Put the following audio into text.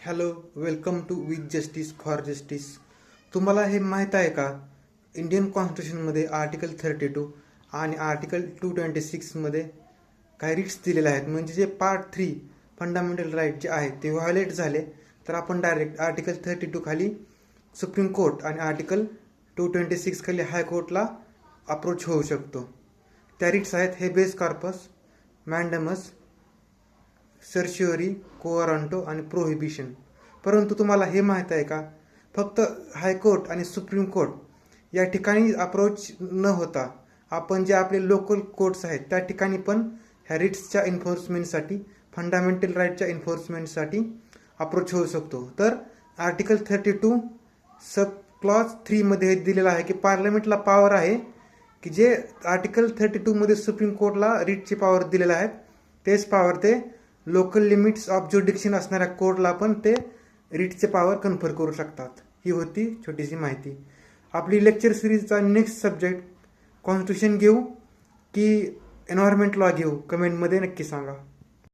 Hello, welcome to with justice for justice. तुम्हाला हे माहीत आहे का? इंडियन कॉन्स्टिट्यूशनमध्ये आर्टिकल 32 आणि आर्टिकल 226मध्ये काही रिट्स दिलेले आहेत. म्हणजे जे पार्ट 3 फंडामेंटल राईट जे आहेत ते व्हायोलेट झाले तर आपण डायरेक्ट आर्टिकल 32 खाली सुप्रीम कोर्ट आणि आर्टिकल 226 खाली हायकोर्टला अप्रोच होऊ शकतो. त्या रिट्स आहेत हेबेस कॉर्पस, मॅन्डमस, सर्शिओरी, कोअरांटो आणि प्रोहिबिशन. परंतु तुम्हाला हे माहीत आहे का, फक्त हायकोर्ट आणि सुप्रीम कोर्ट या ठिकाणी अप्रोच न होता आपण जे आपले लोकल कोर्ट्स आहेत त्या ठिकाणी पण ह्या रिट्सच्या एन्फोर्समेंटसाठी, फंडामेंटल राईटच्या एन्फोर्समेंटसाठी अप्रोच होऊ शकतो. तर आर्टिकल 32 सब क्लॉज 3मध्ये हे दिलेलं आहे की पार्लमेंटला पॉवर आहे की जे आर्टिकल 32मध्ये सुप्रीम कोर्टला रिटची पॉवर दिलेला आहे तेच पॉवर ते लोकल लिमिट्स ऑफ ज्युडिक्शन असणाऱ्या कोर्टला पण ते रिटचे पॉवर कन्फर करू शकतात. ही होती छोटीशी माहिती. आपली लेक्चर सिरीजचा नेक्स्ट सब्जेक्ट कॉन्स्टिट्यूशन घेऊ की एन्व्हायरमेंट लॉ घेऊ, कमेंटमध्ये नक्की सांगा.